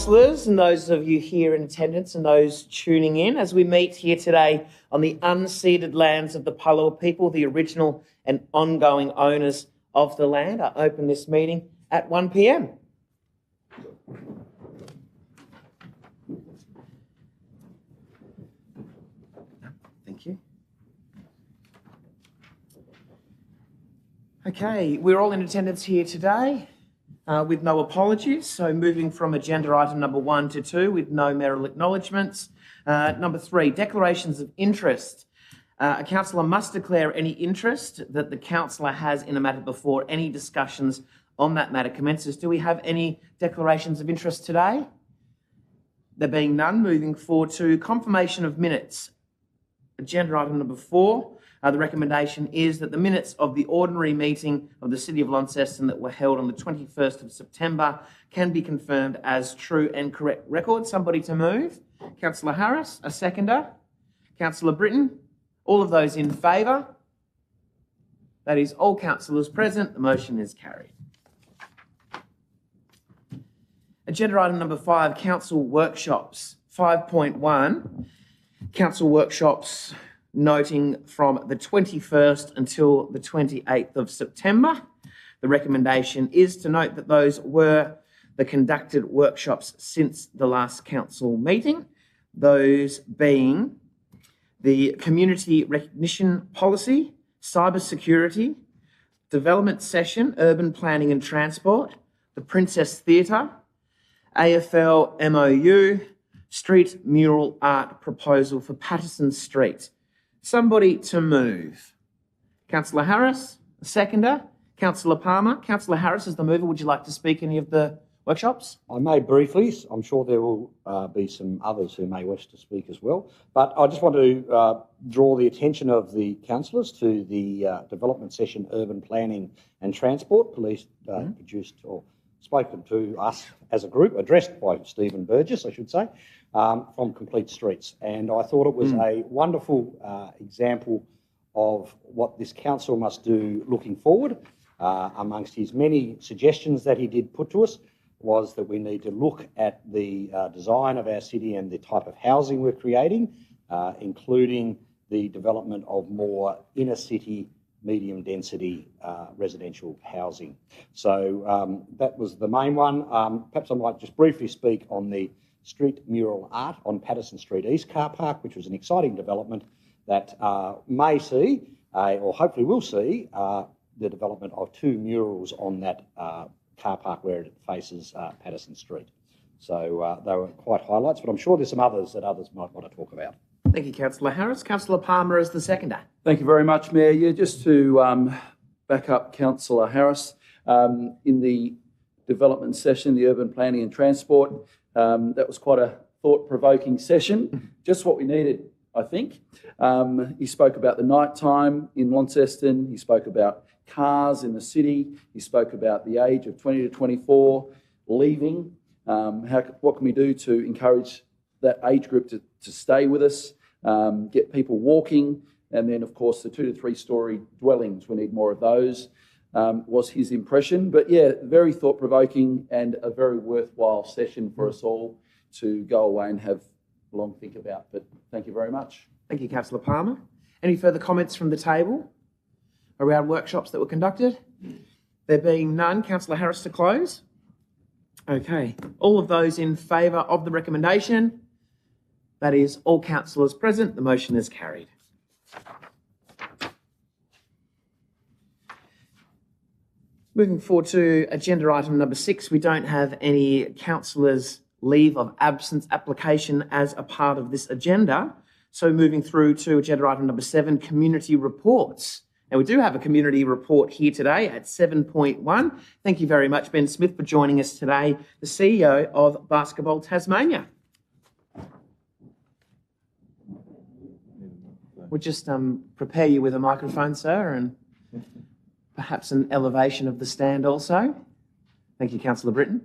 councillors and those of you here in attendance and those tuning in as we meet here today on the unceded lands of the Palawa people, the original and ongoing owners of the land. I open this meeting at 1 p.m. Thank you. Okay, we're all in attendance here today. With no apologies, so moving from agenda item number 1 to 2 with no marital acknowledgements. Number 3, declarations of interest. A councillor must declare any interest that the councillor has in a matter before any discussions on that matter commences. Do we have any declarations of interest today? There being none, moving forward to confirmation of minutes. Agenda item number 4. The recommendation is that the minutes of the ordinary meeting of the City of Launceston that were held on the 21st of September can be confirmed as true and correct record. Somebody to move? Councillor Harris, a seconder. Councillor Britton, all of those in favour? That is all councillors present. The motion is carried. Agenda item number 5, council workshops. 5.1, council workshops noting from the 21st until the 28th of September. The recommendation is to note that those were the conducted workshops since the last council meeting, those being the community recognition policy, cyber security, development session, urban planning and transport, the Princess Theatre, AFL MOU, street mural art proposal for Patterson Street. Somebody to move. Councillor Harris, a seconder. Councillor Palmer. Councillor Harris is the mover. Would you like to speak any of the workshops? I may briefly. I'm sure there will be some others who may wish to speak as well. But I just want to draw the attention of the councillors to the development session, urban planning and transport, produced or spoken to us as a group, addressed by Stephen Burgess, I should say, from Complete Streets. And I thought it was a wonderful example of what this council must do looking forward. Amongst his many suggestions that he did put to us was that we need to look at the design of our city and the type of housing we're creating, including the development of more inner city medium density residential housing. So that was the main one. Perhaps I might just briefly speak on the street mural art on Patterson Street East car park, which was an exciting development that may see, or hopefully will see, the development of 2 murals on that car park where it faces Patterson Street. So they were quite highlights, but I'm sure there's some others that others might want to talk about. Thank you, Councillor Harris. Councillor Palmer as the seconder. Thank you very much, Mayor. Yeah, just to back up Councillor Harris, in the development session, the urban planning and transport, that was quite a thought-provoking session, just what we needed, I think. He spoke about the night time in Launceston. He spoke about cars in the city. He spoke about the age of 20 to 24 leaving. What can we do to encourage that age group to stay with us, get people walking, and then, of course, the 2 to 3 story dwellings. We need more of those, was his impression. But, yeah, very thought-provoking and a very worthwhile session for us all to go away and have a long think about. But thank you very much. Thank you, Councillor Palmer. Any further comments from the table around workshops that were conducted? There being none, Councillor Harris to close. Okay. All of those in favour of the recommendation? That is all councillors present. The motion is carried. Moving forward to agenda item number 6, we don't have any councillors' leave of absence application as a part of this agenda. So moving through to agenda item number 7, community reports. And we do have a community report here today at 7.1. Thank you very much, Ben Smith, for joining us today, the CEO of Basketball Tasmania. We'll just prepare you with a microphone, sir, and perhaps an elevation of the stand also. Thank you, Councillor Britton.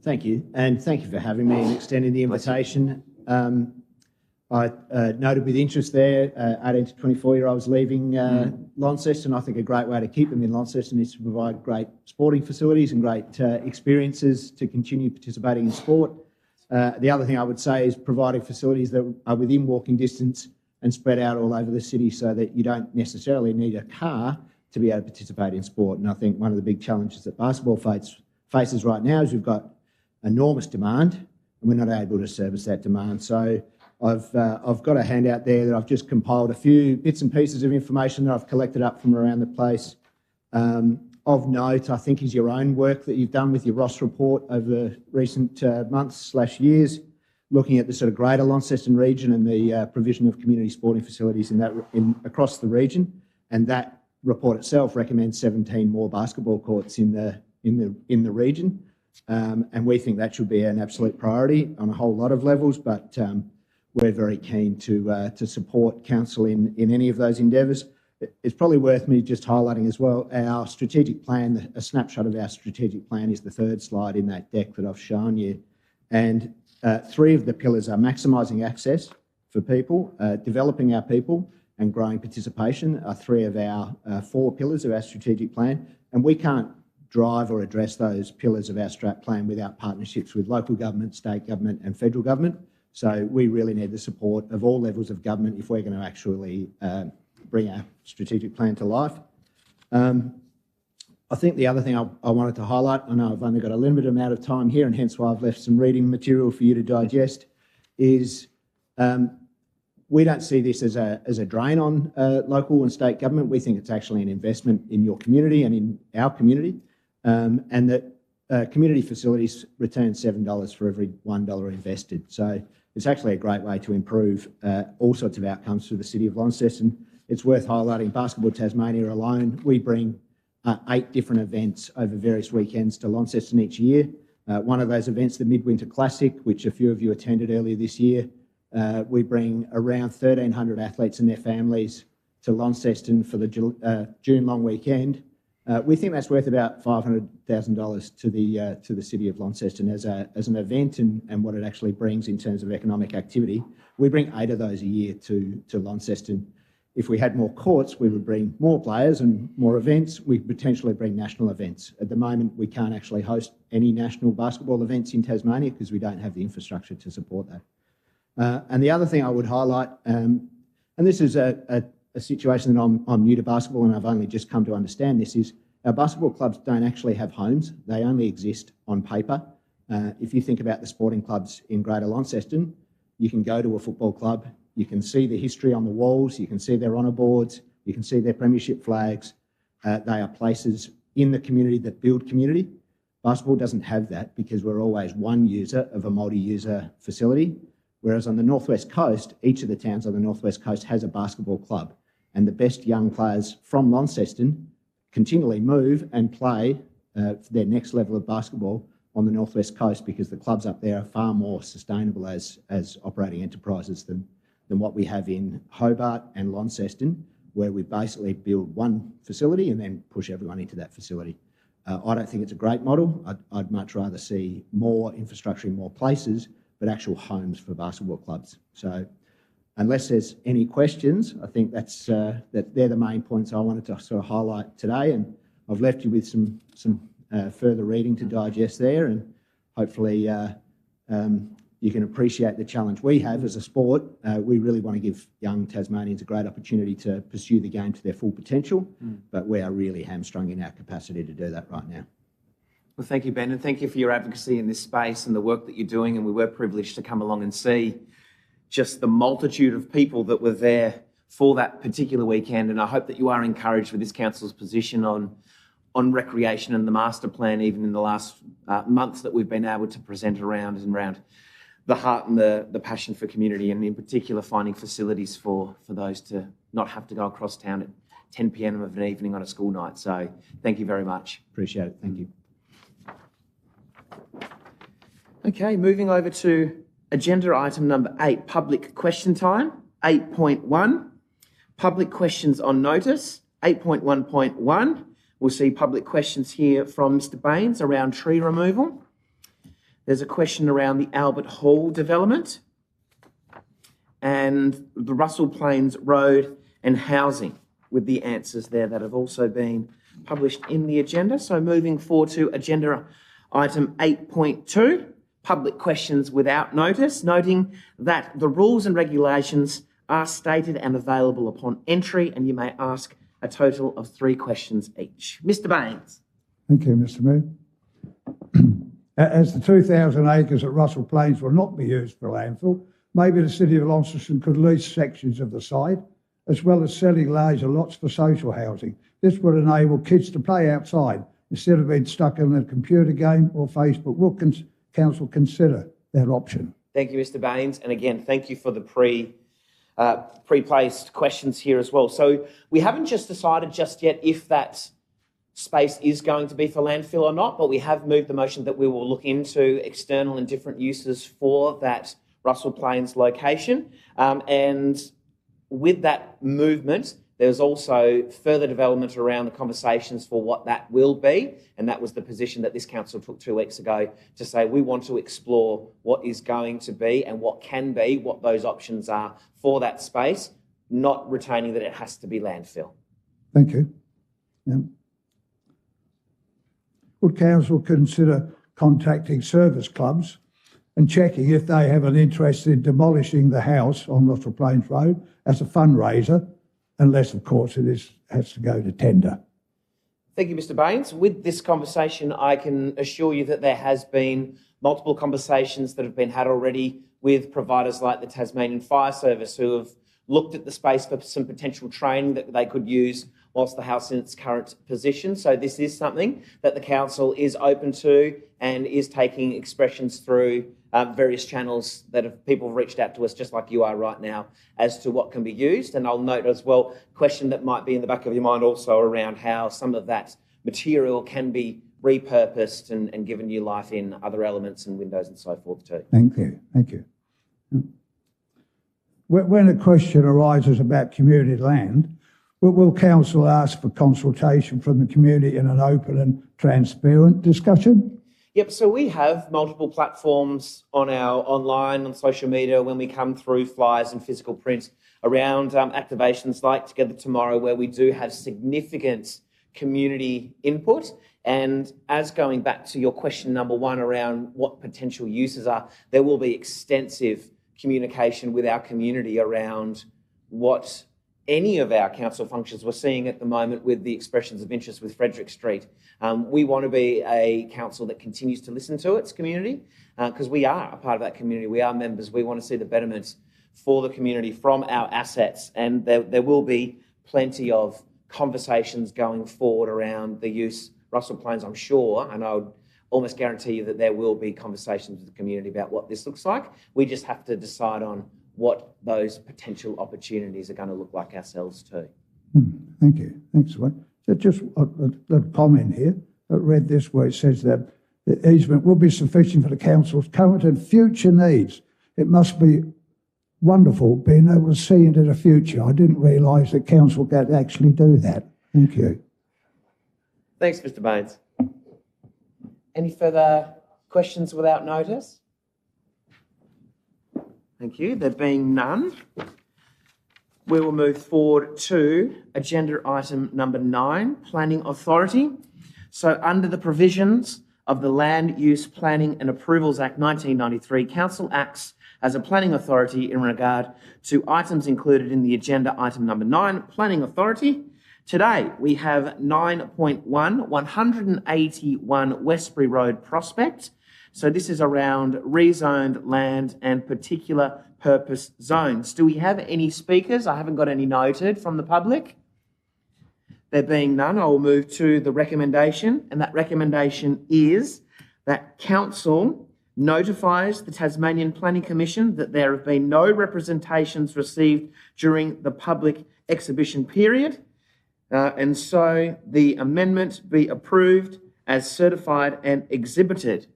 Thank you, and thank you for having me and extending the invitation. I noted with interest there, 18 to 24-year-olds leaving Launceston. I think a great way to keep them in Launceston is to provide great sporting facilities and great experiences to continue participating in sport. The other thing I would say is providing facilities that are within walking distance and spread out all over the city so that you don't necessarily need a car to be able to participate in sport. And I think one of the big challenges that basketball faces right now is we've got enormous demand and we're not able to service that demand. So I've got a handout there that I've just compiled a few bits and pieces of information that I've collected up from around the place. Of note, I think, is your own work that you've done with your Ross report over recent months/years, looking at the sort of greater Launceston region and the provision of community sporting facilities across the region. And that report itself recommends 17 more basketball courts in the region. And we think that should be an absolute priority on a whole lot of levels, but we're very keen to support council in any of those endeavours. It's probably worth me just highlighting as well our strategic plan. A snapshot of our strategic plan is the third slide in that deck that I've shown you. And three of the pillars are maximising access for people, developing our people, and growing participation are three of our 4 pillars of our strategic plan. And we can't drive or address those pillars of our strat plan without partnerships with local government, state government and federal government. So we really need the support of all levels of government if we're going to actually bring our strategic plan to life. I think the other thing I wanted to highlight, I know I've only got a limited amount of time here and hence why I've left some reading material for you to digest, is we don't see this as a drain on local and state government. We think it's actually an investment in your community and in our community, and that community facilities return $7 for every $1 invested. So it's actually a great way to improve all sorts of outcomes for the City of Launceston. It's worth highlighting Basketball Tasmania alone. We bring 8 different events over various weekends to Launceston each year. One of those events, the Midwinter Classic, which a few of you attended earlier this year, we bring around 1,300 athletes and their families to Launceston for the June long weekend. We think that's worth about $500,000 to the City of Launceston as an event and what it actually brings in terms of economic activity. We bring 8 of those a year to Launceston. If we had more courts, we would bring more players and more events. We could potentially bring national events. At the moment, we can't actually host any national basketball events in Tasmania because we don't have the infrastructure to support that. And the other thing I would highlight, and this is a situation that I'm new to basketball and I've only just come to understand this, is our basketball clubs don't actually have homes. They only exist on paper. If you think about the sporting clubs in Greater Launceston, you can go to a football club, you can see the history on the walls, you can see their honour boards, you can see their premiership flags. They are places in the community that build community. Basketball doesn't have that because we're always one user of a multi-user facility, whereas on the Northwest Coast, each of the towns on the Northwest Coast has a basketball club, and the best young players from Launceston continually move and play for their next level of basketball on the Northwest Coast because the clubs up there are far more sustainable as operating enterprises than what we have in Hobart and Launceston, where we basically build one facility and then push everyone into that facility. I don't think it's a great model. I'd much rather see more infrastructure in more places, but actual homes for basketball clubs. So unless there's any questions, I think that they're the main points I wanted to sort of highlight today, and I've left you with some further reading to digest there, and hopefully you can appreciate the challenge we have as a sport. We really want to give young Tasmanians a great opportunity to pursue the game to their full potential, but we are really hamstrung in our capacity to do that right now. Well, thank you, Ben, and thank you for your advocacy in this space and the work that you're doing, and we were privileged to come along and see just the multitude of people that were there for that particular weekend, and I hope that you are encouraged with this council's position on recreation and the master plan, even in the last months that we've been able to present around the heart and the passion for community, and in particular finding facilities for those to not have to go across town at 10 p.m. of an evening on a school night. So thank you very much. Appreciate it. Thank you. Okay, moving over to agenda item number 8, public question time. 8.1, public questions on notice. 8.1.1, we'll see public questions here from Mr. Baines around tree removal. There's a question around the Albert Hall development. and the Russell Plains Road and housing, with the answers there that have also been published in the agenda. So moving forward to agenda item 8.2, public questions without notice, noting that the rules and regulations are stated and available upon entry, and you may ask a total of 3 questions each. Mr. Baines. Thank you, Mr. Mayor. As the 2,000 acres at Russell Plains will not be used for landfill, maybe the City of Launceston could lease sections of the site, as well as selling larger lots for social housing. This would enable kids to play outside instead of being stuck in a computer game or Facebook. Will Council consider that option? Thank you, Mr. Baines. And again, thank you for the pre-placed questions here as well. So we haven't just decided just yet if that space is going to be for landfill or not, but we have moved the motion that we will look into external and different uses for that Russell Plains location. And with that movement, there's also further development around the conversations for what that will be. And that was the position that this council took 2 weeks ago to say we want to explore what is going to be and what can be, what those options are for that space, not retaining that it has to be landfill. Thank you. Would Council consider contacting service clubs and checking if they have an interest in demolishing the house on Russell Plains Road as a fundraiser, unless, of course, has to go to tender? Thank you, Mr. Baines. With this conversation, I can assure you that there has been multiple conversations that have been had already with providers like the Tasmanian Fire Service, who have looked at the space for some potential training that they could use whilst the house in its current position. So this is something that the council is open to and is taking expressions through various channels that people have reached out to us, just like you are right now, as to what can be used. And I'll note as well, question that might be in the back of your mind also around how some of that material can be repurposed and given new life in other elements and windows and so forth too. Thank you. Thank you. When a question arises about community land, will Council ask for consultation from the community in an open and transparent discussion? Yep, so we have multiple platforms on our online, on social media, when we come through flyers and physical print around activations like Together Tomorrow, where we do have significant community input. And as going back to your question number 1 around what potential uses are, there will be extensive communication with our community around what any of our council functions we're seeing at the moment with the expressions of interest with Frederick Street. We want to be a council that continues to listen to its community because we are a part of that community. We are members. We want to see the betterment for the community from our assets, and there will be plenty of conversations going forward around the use Russell Plains, I'm sure, and I would almost guarantee you that there will be conversations with the community about what this looks like. We just have to decide on what those potential opportunities are going to look like ourselves too. Thank you. Thanks, Wayne. Just a little comment here. I read this where it says that the easement will be sufficient for the council's current and future needs. It must be wonderful being able to see into the future. I didn't realise that council could actually do that. Thank you. Thanks, Mr. Baines. Any further questions without notice? Thank you. There being none, we will move forward to agenda item number 9, Planning Authority. So under the provisions of the Land Use Planning and Approvals Act 1993, Council acts as a planning authority in regard to items included in the agenda item number 9, Planning Authority. Today we have 9.1, 181 Westbury Road Prospect. So this is around rezoned land and particular purpose zones. Do we have any speakers? I haven't got any noted from the public. There being none, I will move to the recommendation, and that recommendation is that Council notifies the Tasmanian Planning Commission that there have been no representations received during the public exhibition period, and so the amendment be approved as certified and exhibited.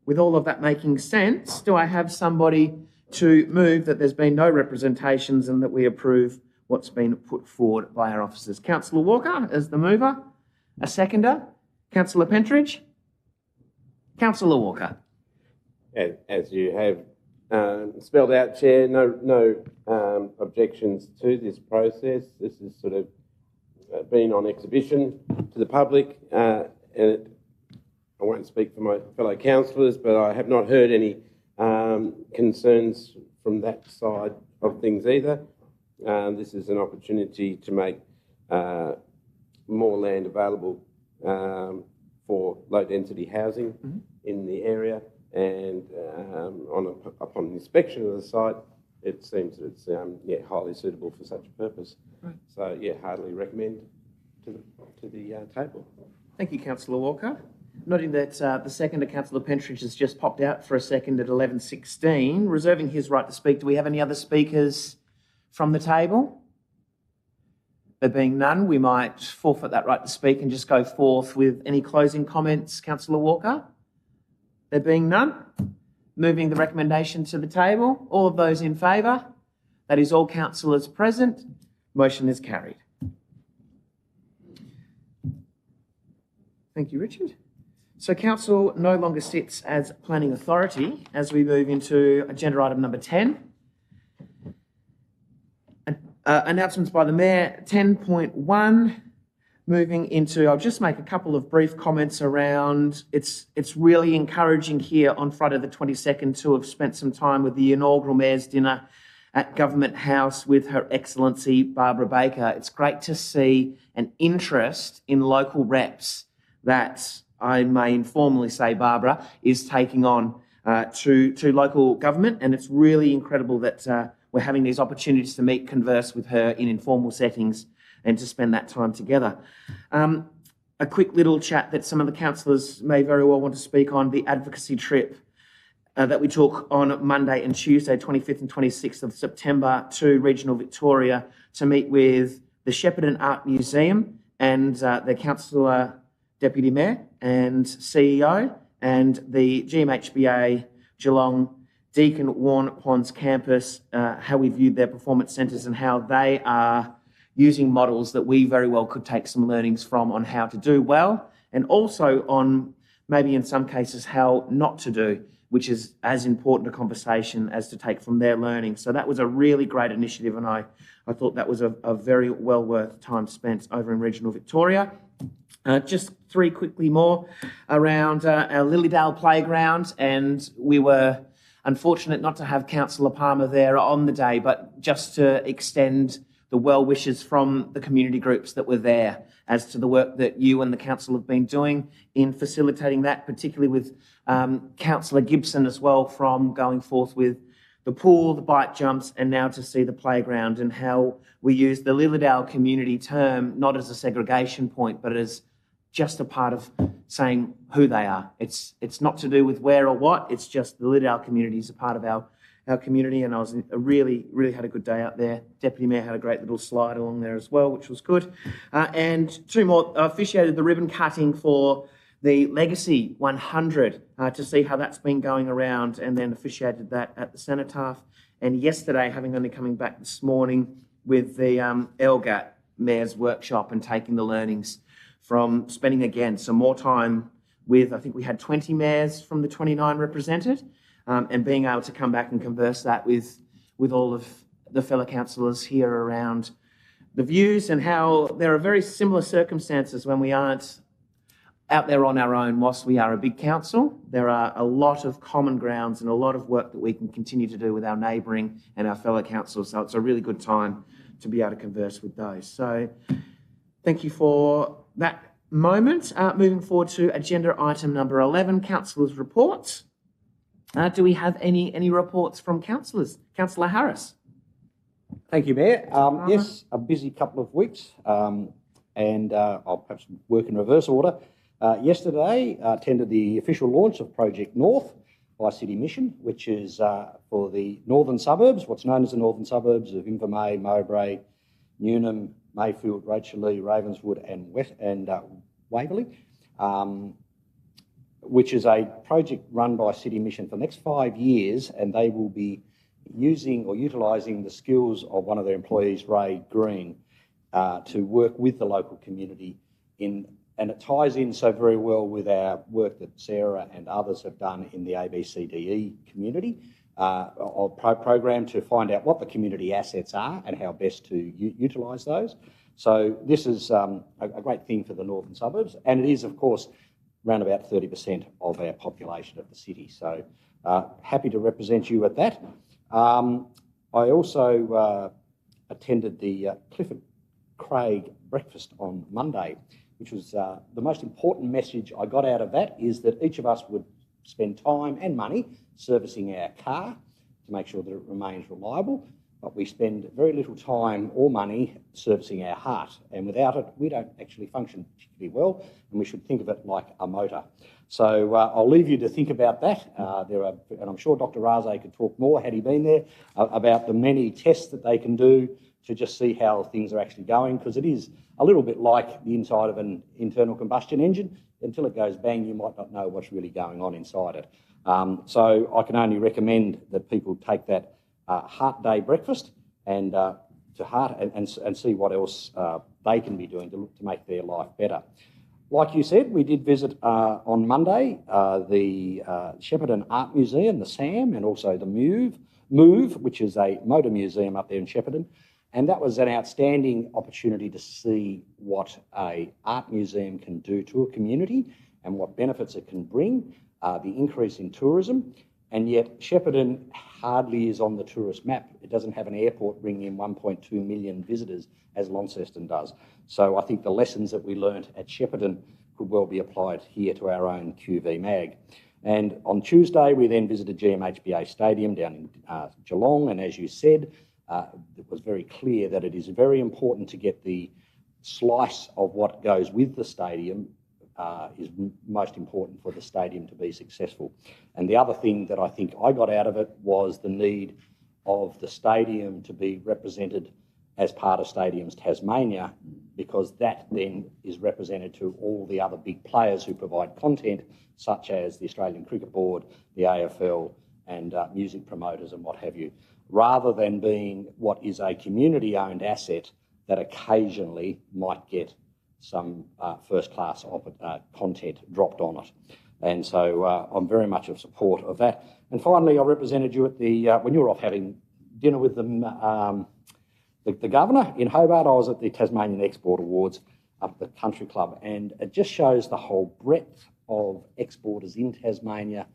With all of that making sense, do I have somebody to move that there's been no representations and that we approve what's been put forward by our officers? Councillor Walker as the mover. A seconder? Councillor Pentridge? Councillor Walker. As you have spelled out, Chair, no objections to this process. This has sort of been on exhibition to the public, and I won't speak for my fellow councillors, but I have not heard any concerns from that side of things either. This is an opportunity to make more land available for low-density housing in the area, and upon inspection of the site, it seems that it's highly suitable for such a purpose. Right. So heartily recommend to the table. Thank you, Councillor Walker. Noting that the seconder, Councillor Pentridge, has just popped out for a second at 11:16, reserving his right to speak. Do we have any other speakers from the table? There being none, we might forfeit that right to speak and just go forth with any closing comments, Councillor Walker. There being none, moving the recommendation to the table. All of those in favour? That is all councillors present. Motion is carried. Thank you, Richard. So Council no longer sits as planning authority as we move into agenda item number 10. Announcements by the Mayor, 10.1. Moving into, I'll just make a couple of brief comments around, it's really encouraging here on Friday the 22nd to have spent some time with the inaugural Mayor's dinner at Government House with Her Excellency Barbara Baker. It's great to see an interest in local reps that I may informally say Barbara is taking on to local government, and it's really incredible that we're having these opportunities to meet, converse with her in informal settings and to spend that time together. A quick little chat that some of the councillors may very well want to speak on, the advocacy trip that we took on Monday and Tuesday, 25th and 26th of September to regional Victoria to meet with the Shepparton Art Museum and the Councillor Deputy Mayor and CEO and the GMHBA Geelong Deakin Warren Ponds campus, how we viewed their performance centres and how they are using models that we very well could take some learnings from on how to do well, and also on maybe in some cases how not to do, which is as important a conversation as to take from their learning. So that was a really great initiative, and I thought that was a very well worth time spent over in regional Victoria. Just three quickly more around our Lilydale playground, and we were unfortunate not to have Councillor Palmer there on the day, but just to extend the well wishes from the community groups that were there as to the work that you and the council have been doing in facilitating that, particularly with Councillor Gibson as well, from going forth with the pool, the bike jumps, and now to see the playground, and how we use the Lilydale community term not as a segregation point, but as just a part of saying who they are. It's not to do with where or what, it's just the Lilydale community is a part of our community, and I was really had a good day out there. Deputy Mayor had a great little slide along there as well, which was good. And two more, officiated the ribbon cutting for the Legacy 100 to see how that's been going around, and then officiated that at the Cenotaph. And yesterday, having only coming back this morning with the LGAT Mayor's Workshop and taking the learnings from spending again some more time with, I think we had 20 mayors from the 29 represented, and being able to come back and converse that with all of the fellow councillors here around the views and how there are very similar circumstances when we aren't out there on our own. Whilst we are a big council, there are a lot of common grounds and a lot of work that we can continue to do with our neighbouring and our fellow councils. So it's a really good time to be able to converse with those. So thank you for that moment. Moving forward to agenda item number 11, councillors' reports. Do we have any reports from councillors? Councillor Harris. Thank you, Mayor. Yes, a busy couple of weeks, and I'll perhaps work in reverse order. Yesterday, attended the official launch of Project North by City Mission, which is for the northern suburbs, what's known as the northern suburbs of Invermay, Mowbray, Newnham, Mayfield, Rochely, Ravenswood and Waverley, which is a project run by City Mission for the next 5 years, and they will be using or utilising the skills of one of their employees, Ray Green, to work with the local community and it ties in so very well with our work that Sarah and others have done in the ABCDE community, program to find out what the community assets are and how best to utilise those. So this is a great thing for the northern suburbs, and it is, of course, around about 30% of our population of the city. So happy to represent you at that. I also attended the Clifford Craig breakfast on Monday, which was the most important message I got out of that is that each of us would spend time and money servicing our car to make sure that it remains reliable, but we spend very little time or money servicing our heart, and without it we don't actually function particularly well, and we should think of it like a motor. So I'll leave you to think about that. And I'm sure Dr. Raze could talk more had he been there about the many tests that they can do to just see how things are actually going, because it is a little bit like the inside of an internal combustion engine. Until it goes bang, you might not know what's really going on inside it. So I can only recommend that people take that Heart Day breakfast and to heart and see what else they can be doing to make their life better. Like you said, we did visit on Monday the Shepparton Art Museum, the SAM, and also the Move, which is a motor museum up there in Shepparton. And that was an outstanding opportunity to see what an art museum can do to a community and what benefits it can bring, the increase in tourism. And yet Shepparton hardly is on the tourist map. It doesn't have an airport bringing in 1.2 million visitors as Launceston does. So I think the lessons that we learnt at Shepparton could well be applied here to our own QV Mag. And on Tuesday, we then visited GMHBA Stadium down in Geelong. And as you said, it was very clear that it is very important to get the slice of what goes with the stadium is most important for the stadium to be successful. And the other thing that I think I got out of it was the need of the stadium to be represented as part of Stadiums Tasmania, because that then is represented to all the other big players who provide content, such as the Australian Cricket Board, the AFL, and music promoters and what have you, rather than being what is a community-owned asset that occasionally might get some first-class content dropped on it. And so I'm very much of support of that. And finally, I represented you at the, when you were off having dinner with the governor in Hobart, I was at the Tasmanian Export Awards up at the Country Club, and it just shows the whole breadth of exporters in Tasmania,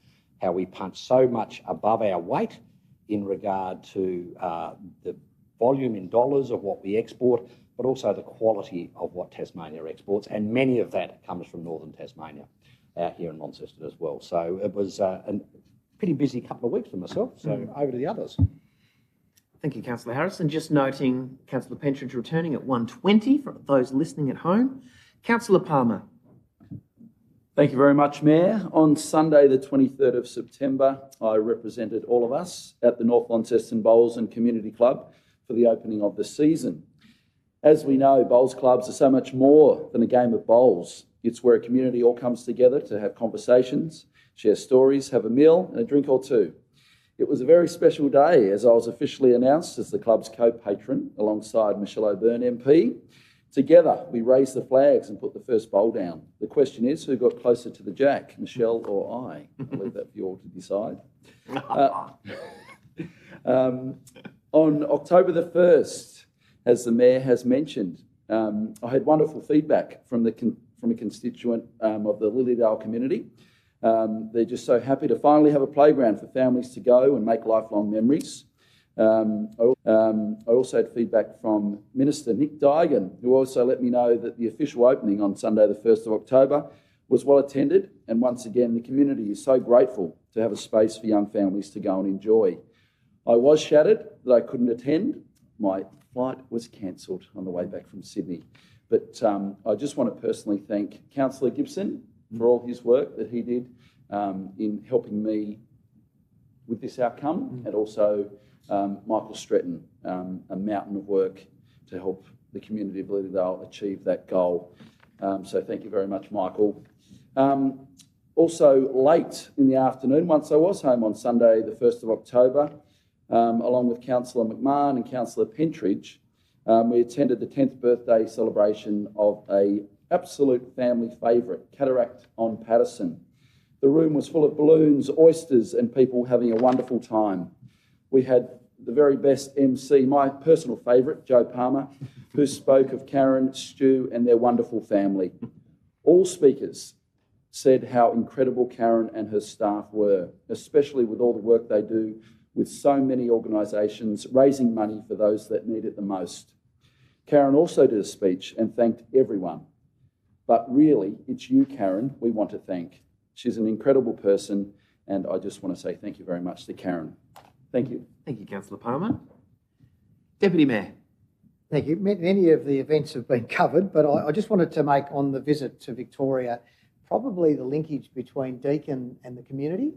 how we punch so much above our weight in regard to the volume in dollars of what we export, but also the quality of what Tasmania exports, and many of that comes from northern Tasmania out here in Launceston as well. So it was a pretty busy couple of weeks for myself, so over to the others. Thank you, Councillor Harris. And just noting Councillor Pentridge returning at 1:20 for those listening at home. Councillor Palmer. Thank you very much, Mayor. On Sunday, the 23rd of September, I represented all of us at the North Launceston Bowls and Community Club for the opening of the season. As we know, bowls clubs are so much more than a game of bowls. It's where a community all comes together to have conversations, share stories, have a meal and a drink or two. It was a very special day as I was officially announced as the club's co-patron alongside Michelle O'Byrne MP. Together, we raised the flags and put the first bowl down. The question is, who got closer to the jack, Michelle or I? I'll leave that for you all to decide. On October the 1st, as the Mayor has mentioned, I had wonderful feedback from a constituent of the Lilydale community. They're just so happy to finally have a playground for families to go and make lifelong memories. I also had feedback from Minister Nick Dygan, who also let me know that the official opening on Sunday the 1st of October was well attended, and once again the community is so grateful to have a space for young families to go and enjoy. I was shattered that I couldn't attend. My flight was cancelled on the way back from Sydney. But I just want to personally thank Councillor Gibson for all his work that he did in helping me with this outcome, and also Michael Stretton, a mountain of work to help the community of Lilydale achieve that goal. So thank you very much, Michael. Also late in the afternoon, once I was home on Sunday the 1st of October, along with Councillor McMahon and Councillor Pentridge, we attended the 10th birthday celebration of an absolute family favourite, Cataract on Patterson. The room was full of balloons, oysters, and people having a wonderful time. We had the very best MC, my personal favourite, Joe Palmer, who spoke of Karen, Stu, and their wonderful family. All speakers said how incredible Karen and her staff were, especially with all the work they do with so many organisations, raising money for those that need it the most. Karen also did a speech and thanked everyone. But really, it's you, Karen, we want to thank. She's an incredible person, and I just want to say thank you very much to Karen. Thank you. Thank you, Councillor Palmer. Deputy Mayor. Thank you. Many of the events have been covered, but I just wanted to make on the visit to Victoria probably the linkage between Deakin and the community,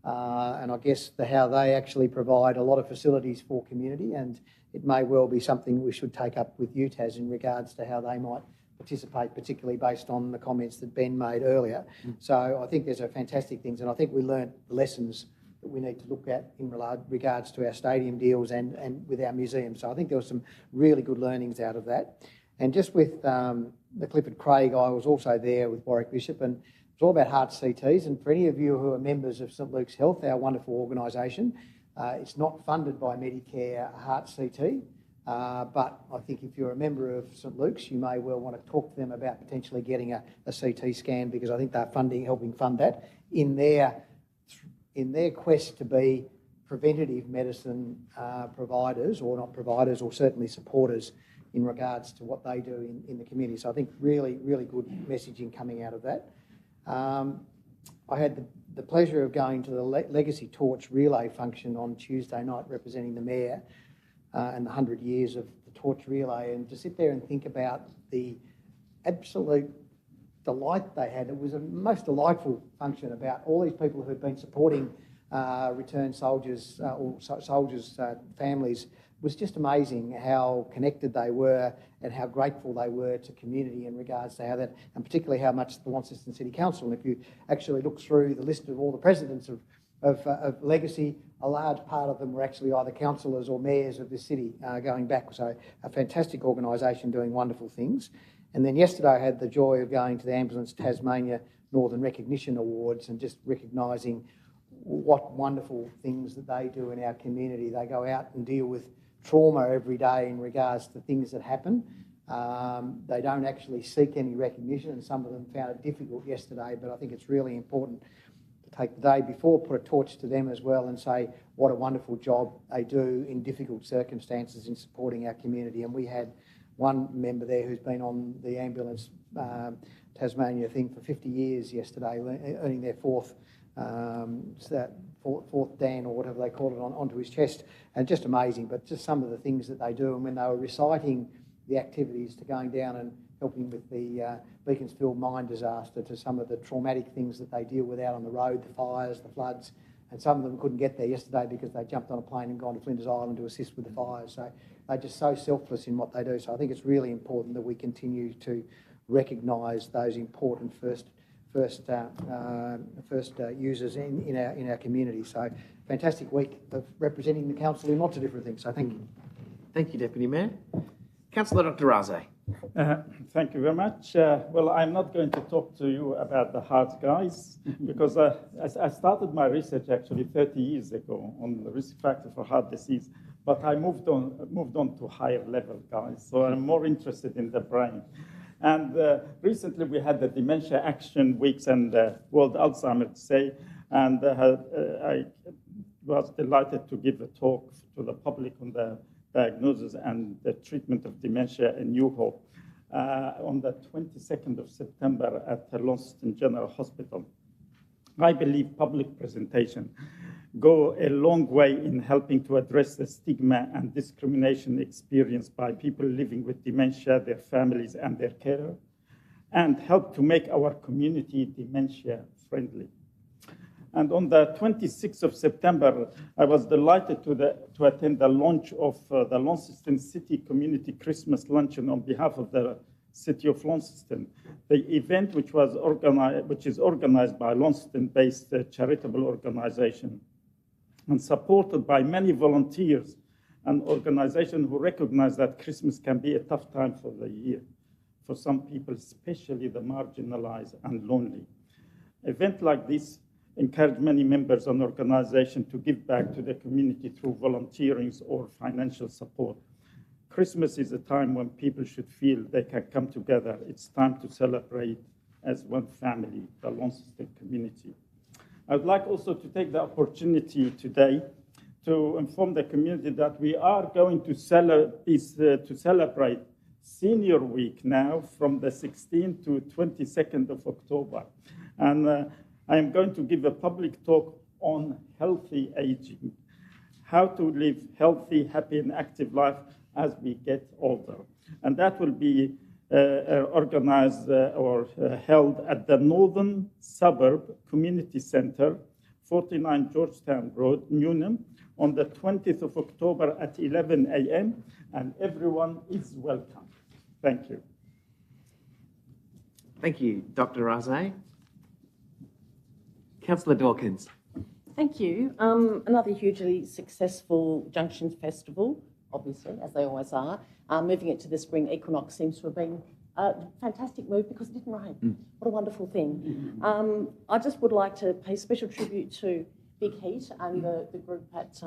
and I guess how they actually provide a lot of facilities for community, and it may well be something we should take up with UTAS in regards to how they might participate, particularly based on the comments that Ben made earlier. So I think there's a fantastic things, and I think we learnt lessons that we need to look at in regards to our stadium deals and with our museum. So I think there were some really good learnings out of that. And just with the Clifford Craig, I was also there with Warwick Bishop, and it's all about heart CTs. And for any of you who are members of St Luke's Health, our wonderful organisation, it's not funded by Medicare Heart CT, but I think if you're a member of St Luke's, you may well want to talk to them about potentially getting a CT scan, because I think they're helping fund that in their quest to be preventative medicine providers, or not providers, or certainly supporters in regards to what they do in the community. So I think really, really good messaging coming out of that. I had the pleasure of going to the Legacy Torch relay function on Tuesday night, representing the Mayor and the 100 years of the Torch relay, and to sit there and think about the absolute delight they had. It was a most delightful function about all these people who'd been supporting returned soldiers or soldiers' families. It was just amazing how connected they were and how grateful they were to community in regards to how that, and particularly how much the Launceston City Council, and if you actually look through the list of all the presidents of Legacy, a large part of them were actually either councillors or mayors of the city going back. So a fantastic organisation doing wonderful things. And then yesterday I had the joy of going to the Ambulance Tasmania Northern Recognition Awards and just recognising what wonderful things that they do in our community. They go out and deal with trauma every day in regards to things that happen. They don't actually seek any recognition, and some of them found it difficult yesterday, but I think it's really important to take the day before, put a torch to them as well, and say what a wonderful job they do in difficult circumstances in supporting our community. And we had one member there who's been on the Ambulance Tasmania thing for 50 years yesterday, earning their fourth Dan, or whatever they call it, onto his chest. And just amazing, but just some of the things that they do. And when they were reciting the activities to going down and helping with the Beaconsfield mine disaster, to some of the traumatic things that they deal with out on the road, the fires, the floods, and some of them couldn't get there yesterday because they jumped on a plane and gone to Flinders Island to assist with the fires. So they're just so selfless in what they do. So I think it's really important that we continue to recognise those important first users in our community. So fantastic week of representing the council in lots of different things. So thank you. Thank you, Deputy Mayor. Councillor Dr. Raze. Thank you very much. Well, I'm not going to talk to you about the heart, guys, because I started my research actually 30 years ago on the risk factor for heart disease, but I moved on to higher level, guys. So I'm more interested in the brain. And recently we had the Dementia Action Weeks and World Alzheimer's Day, and I was delighted to give a talk to the public on the diagnosis and the treatment of dementia in New Hope on the 22nd of September at the Launceston General Hospital. I believe public presentation go a long way in helping to address the stigma and discrimination experienced by people living with dementia, their families, and their carer, and help to make our community dementia friendly. And on the 26th of September, I was delighted to attend the launch of the Launceston City Community Christmas Luncheon on behalf of the City of Launceston. The event, which is organized by Launceston-based charitable organization and supported by many volunteers and organizations who recognize that Christmas can be a tough time for the year for some people, especially the marginalized and lonely. Event like this encourage many members and organizations to give back to the community through volunteering or financial support. Christmas is a time when people should feel they can come together. It's time to celebrate as one family, the Launceston community. I would like also to take the opportunity today to inform the community that we are going to celebrate Senior Week now from the 16th to 22nd of October. And I am going to give a public talk on healthy aging, how to live healthy, happy, and active life as we get older. And that will be organized or held at the Northern Suburb Community Centre, 49 Georgetown Road, Newnham, on the 20th of October at 11 a.m. And everyone is welcome. Thank you. Thank you, Dr. Razay. Councillor Dawkins. Thank you. Another hugely successful Junctions Festival, obviously, as they always are. Moving it to the spring equinox seems to have been a fantastic move because it didn't rain. What a wonderful thing. I just would like to pay special tribute to Big Heat and the group at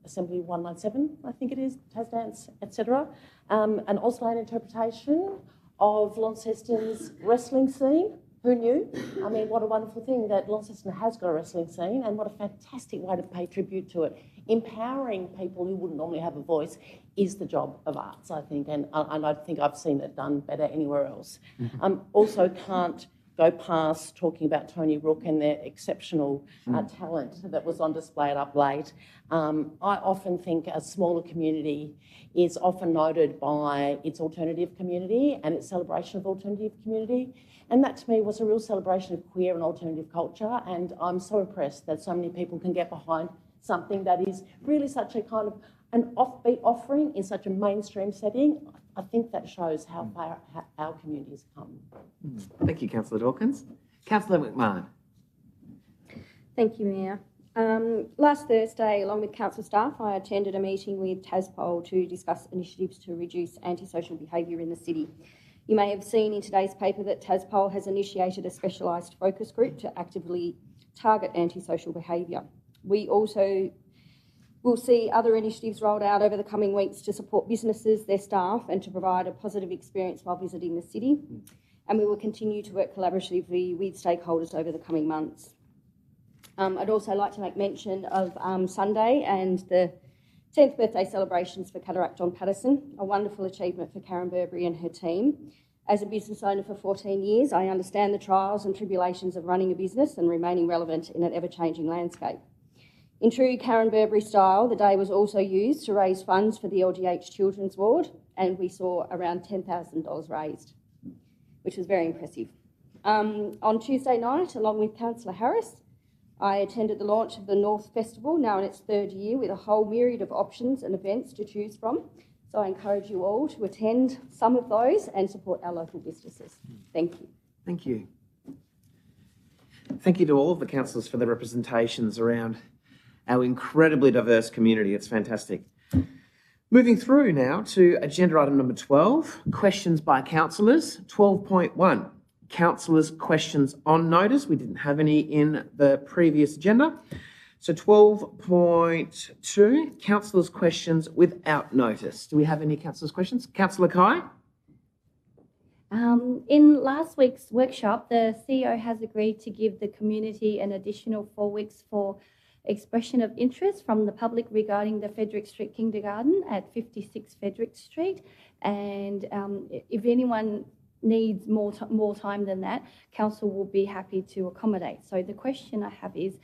Assembly 197, I think it is, Tasdance, etc. An Auslan interpretation of Launceston's wrestling scene. Who knew? I mean, what a wonderful thing that Launceston has got a wrestling scene, and what a fantastic way to pay tribute to it. Empowering people who wouldn't normally have a voice is the job of arts, I think, and I think I've seen it done better anywhere else. Also can't go past talking about Tony Rook and their exceptional talent that was on display up late. I often think a smaller community is often noted by its alternative community and its celebration of alternative community. And that to me was a real celebration of queer and alternative culture. And I'm so impressed that so many people can get behind something that is really such a kind of an offbeat offering in such a mainstream setting. I think that shows how far our community has come. Thank you, Councillor Dawkins. Councillor McMahon. Thank you, Mayor. Last Thursday, along with council staff, I attended a meeting with TASPOL to discuss initiatives to reduce antisocial behaviour in the city. You may have seen in today's paper that TASPOL has initiated a specialised focus group to actively target antisocial behaviour. We also will see other initiatives rolled out over the coming weeks to support businesses, their staff, and to provide a positive experience while visiting the city. And we will continue to work collaboratively with stakeholders over the coming months. I'd also like to make mention of Sunday and the 10th birthday celebrations for Cataract John Patterson, a wonderful achievement for Karen Burberry and her team. As a business owner for 14 years, I understand the trials and tribulations of running a business and remaining relevant in an ever-changing landscape. In true Karen Burberry style, the day was also used to raise funds for the LGH Children's Ward, and we saw around $10,000 raised, which was very impressive. On Tuesday night, along with Councillor Harris, I attended the launch of the North Festival, now in its third year, with a whole myriad of options and events to choose from. So I encourage you all to attend some of those and support our local businesses. Thank you. Thank you. Thank you to all of the councillors for their representations around our incredibly diverse community. It's fantastic. Moving through now to agenda item number 12, questions by councillors. 12.1, councillors' questions on notice. We didn't have any in the previous agenda. So 12.2, councillors' questions without notice. Do we have any councillors' questions? Councillor Kai? In last week's workshop, the CEO has agreed to give the community an additional 4 weeks for expression of interest from the public regarding the Frederick Street Kindergarten at 56 Frederick Street. And if anyone needs more time than that, council will be happy to accommodate. So the question I have is,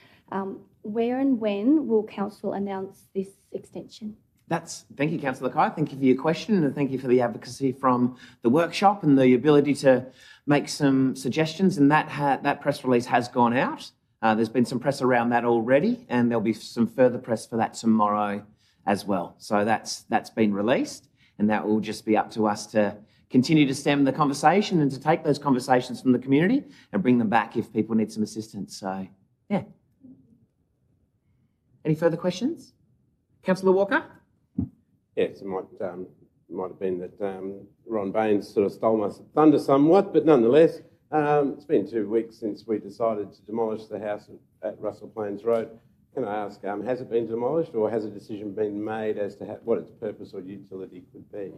where and when will council announce this extension? Thank you, Councillor Kai. Thank you for your question, and thank you for the advocacy from the workshop and the ability to make some suggestions. And that press release has gone out. There's been some press around that already, and there'll be some further press for that tomorrow as well. So that's been released, and that will just be up to us to continue to stem the conversation and to take those conversations from the community and bring them back if people need some assistance. So, yeah. Any further questions? Councillor Walker? Yes, it might have been that Ron Baines sort of stole my thunder somewhat, but nonetheless, It's been 2 weeks since we decided to demolish the house at Russell Plains Road. Can I ask, has it been demolished, or has a decision been made as to what its purpose or utility could be?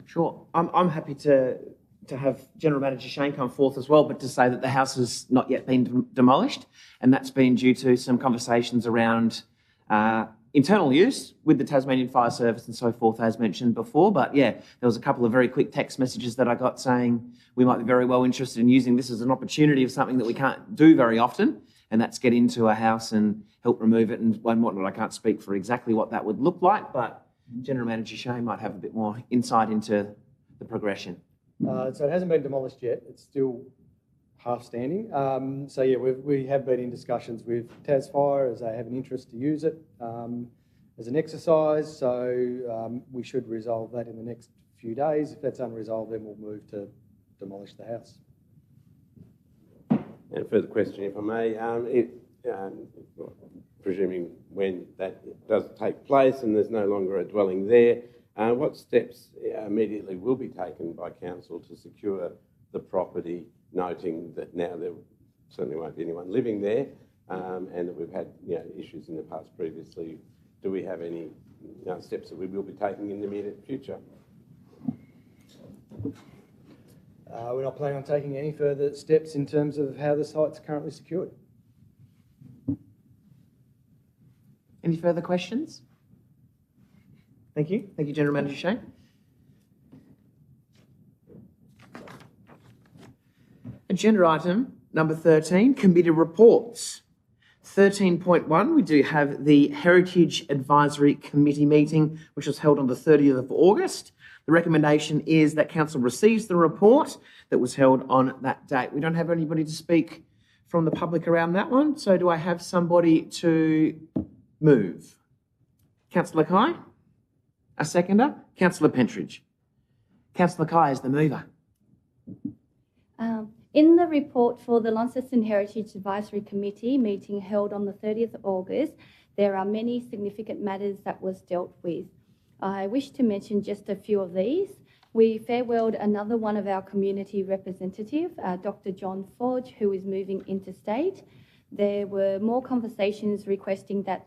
Sure. I'm happy to have General Manager Shane come forth as well, but to say that the house has not yet been demolished, and that's been due to some conversations around internal use with the Tasmanian Fire Service and so forth, as mentioned before. But yeah, there was a couple of very quick text messages that I got saying we might be very well interested in using this as an opportunity of something that we can't do very often, and that's get into a house and help remove it and whatnot. I can't speak for exactly what that would look like, but General Manager Shane might have a bit more insight into the progression. So it hasn't been demolished yet. It's still half standing. So yeah, we have been in discussions with Tasfire as they have an interest to use it as an exercise. So we should resolve that in the next few days. If that's unresolved, then we'll move to demolish the house. And further question, if I may, presuming when that does take place and there's no longer a dwelling there, what steps immediately will be taken by council to secure the property, noting that now there certainly won't be anyone living there, and that we've had issues in the past previously? Do we have any steps that we will be taking in the immediate future? We're not planning on taking any further steps in terms of how the site's currently secured. Any further questions? Thank you. Thank you, General Manager Shane. Agenda item number 13, committee reports. 13.1, we do have the Heritage Advisory Committee meeting, which was held on the 30th of August. The recommendation is that council receives the report that was held on that date. We don't have anybody to speak from the public around that one, so do I have somebody to move? Councillor Kai? A seconder? Councillor Pentridge. Councillor Kai is the mover. In the report for the Launceston Heritage Advisory Committee meeting held on the 30th of August, there are many significant matters that was dealt with. I wish to mention just a few of these. We farewelled another one of our community representative, Dr. John Forge, who is moving interstate. There were more conversations requesting that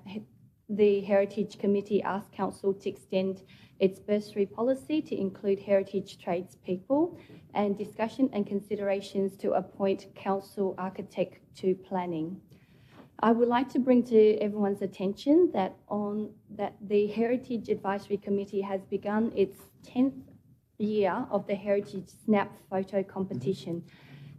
the Heritage Committee asked Council to extend its bursary policy to include heritage tradespeople, and discussion and considerations to appoint council architect to planning. I would like to bring to everyone's attention that the Heritage Advisory Committee has begun its 10th year of the Heritage Snap photo competition.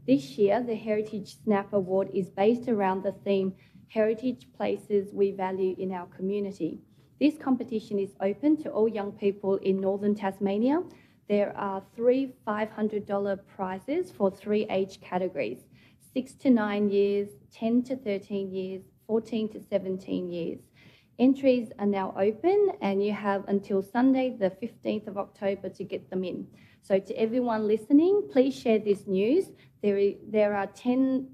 This year, the Heritage Snap Award is based around the theme Heritage Places We Value in Our Community. This competition is open to all young people in northern Tasmania. There are 3 $500 prizes for 3 age categories: 6 to 9 years, 10 to 13 years, 14 to 17 years. Entries are now open and you have until Sunday the 15th of October to get them in. So to everyone listening, please share this news. There are 10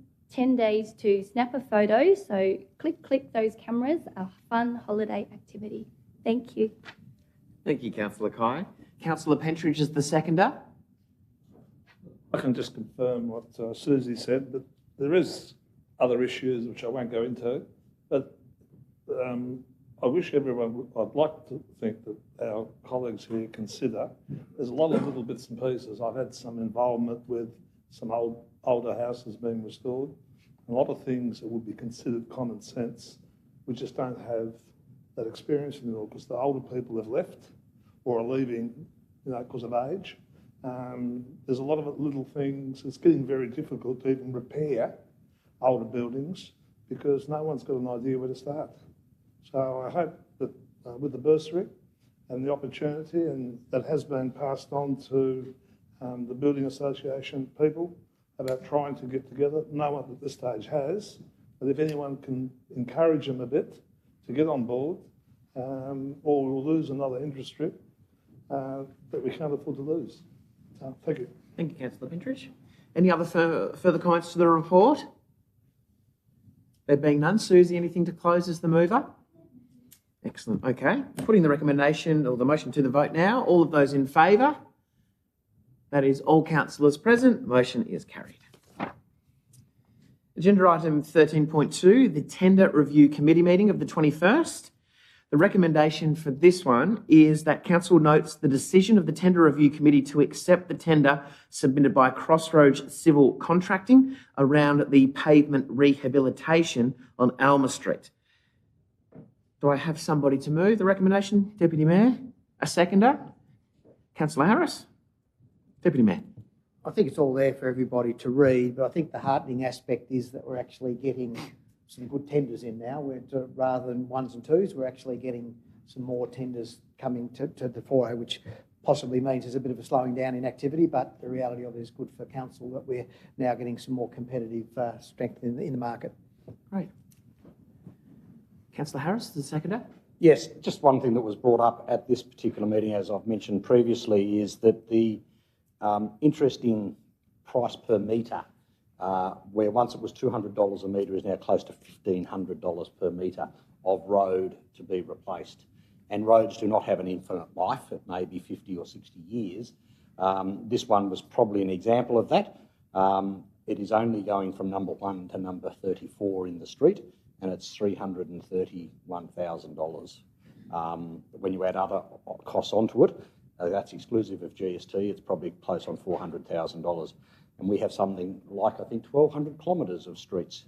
days to snap a photo, so click those cameras, a fun holiday activity. Thank you. Thank you, Councillor Kai. Councillor Pentridge is the seconder. I can just confirm what Susie said, but there is other issues which I won't go into, but I wish everyone, I'd like to think that our colleagues here consider, there's a lot of little bits and pieces. I've had some involvement with some older houses being restored, a lot of things that would be considered common sense. We just don't have that experience anymore because the older people have left or are leaving, because of age. There's a lot of little things. It's getting very difficult to even repair older buildings because no one's got an idea where to start. So I hope that with the bursary and the opportunity, and that has been passed on to the Building Association people about trying to get together. No one at this stage has, but if anyone can encourage them a bit to get on board, or we'll lose another interest strip that we can't afford to lose. Thank you. Thank you, Councillor Pentridge. Any other further comments to the report? There being none, Susie, anything to close as the mover? Excellent. Okay. Putting the recommendation or the motion to the vote now. All of those in favour? That is all councillors present. Motion is carried. Agenda item 13.2, the Tender Review Committee meeting of the 21st. The recommendation for this one is that Council notes the decision of the Tender Review Committee to accept the tender submitted by Crossroads Civil Contracting around the pavement rehabilitation on Alma Street. Do I have somebody to move the recommendation? Deputy Mayor? A seconder? Councillor Harris? Deputy Mayor. I think it's all there for everybody to read, but I think the heartening aspect is that we're actually getting some good tenders in now. Rather than ones and twos, we're actually getting some more tenders coming to the fore, which possibly means there's a bit of a slowing down in activity, but the reality of it is good for council that we're now getting some more competitive strength in the market. Great. Councillor Harris, the seconder. Yes, just one thing that was brought up at this particular meeting, as I've mentioned previously, is that the interesting price per metre, where once it was $200 a metre, is now close to $1,500 per metre of road to be replaced. And roads do not have an infinite life. It may be 50 or 60 years. This one was probably an example of that. It is only going from number 1 to number 34 in the street, and it's $331,000. When you add other costs onto it, that's exclusive of GST, it's probably close on $400,000. And we have something like, I think, 1,200 kilometres of streets,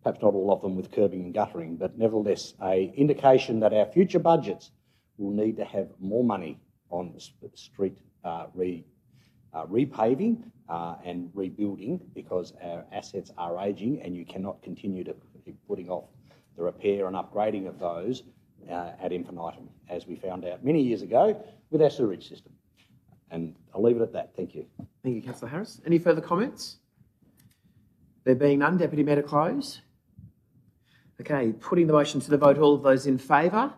perhaps not all of them with curbing and guttering, but nevertheless, an indication that our future budgets will need to have more money on street repaving and rebuilding, because our assets are ageing and you cannot continue to keep putting off the repair and upgrading of those ad infinitum, as we found out many years ago with our sewerage system. And I'll leave it at that. Thank you. Thank you, Councillor Harris. Any further comments? There being none, Deputy Mayor to close. Okay, putting the motion to the vote, all of those in favour?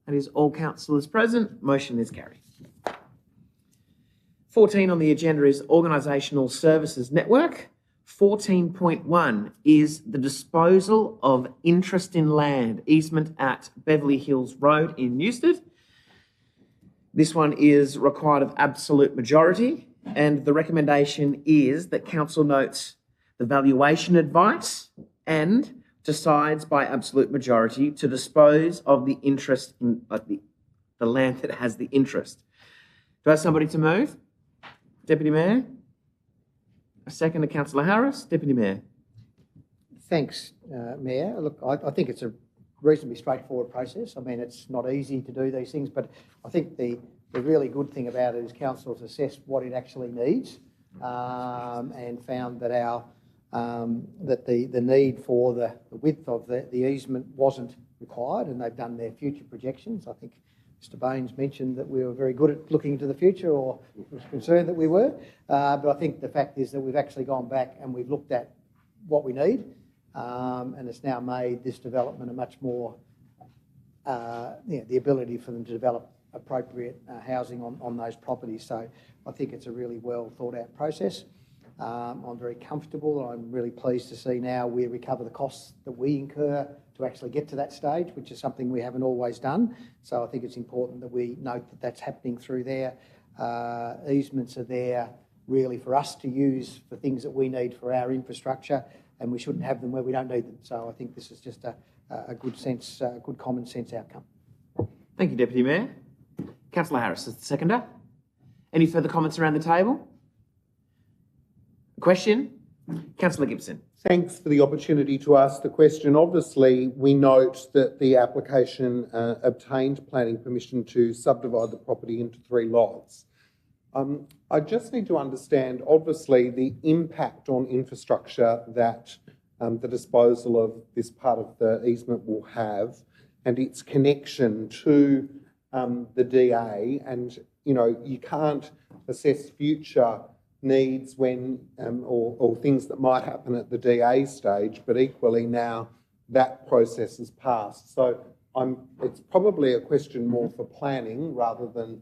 That is all councillors present. Motion is carried. 14 on the agenda is Organisational Services Network. 14.1 is the disposal of interest in land, easement at Beverly Hills Road in Newstead. This one is required of absolute majority, and the recommendation is that council notes the valuation advice and decides by absolute majority to dispose of the interest in the land that has the interest. Do I have somebody to move? Deputy Mayor? A second to Councillor Harris. Deputy Mayor. Thanks, Mayor. Look, I think it's a reasonably straightforward process. I mean, it's not easy to do these things, but I think the really good thing about it is council's assessed what it actually needs and found that that the need for the width of the easement wasn't required, and they've done their future projections. I think Mr. Baines mentioned that we were very good at looking into the future, or was concerned that we were. But I think the fact is that we've actually gone back and we've looked at what we need, and it's now made this development a much more, the ability for them to develop appropriate housing on those properties. So I think it's a really well thought out process. I'm very comfortable. I'm really pleased to see now we recover the costs that we incur to actually get to that stage, which is something we haven't always done. So I think it's important that we note that that's happening through there. Easements are there really for us to use for things that we need for our infrastructure, and we shouldn't have them where we don't need them. So I think this is just a good sense, good common sense outcome. Thank you, Deputy Mayor. Councillor Harris is the seconder. Any further comments around the table? Question? Councillor Gibson. Thanks for the opportunity to ask the question. Obviously, we note that the application obtained planning permission to subdivide the property into 3 lots. I just need to understand, obviously, the impact on infrastructure that the disposal of this part of the easement will have, and its connection to the DA. And, you know, you can't assess future needs when or things that might happen at the DA stage, but equally now that process has passed. So it's probably a question more for planning rather than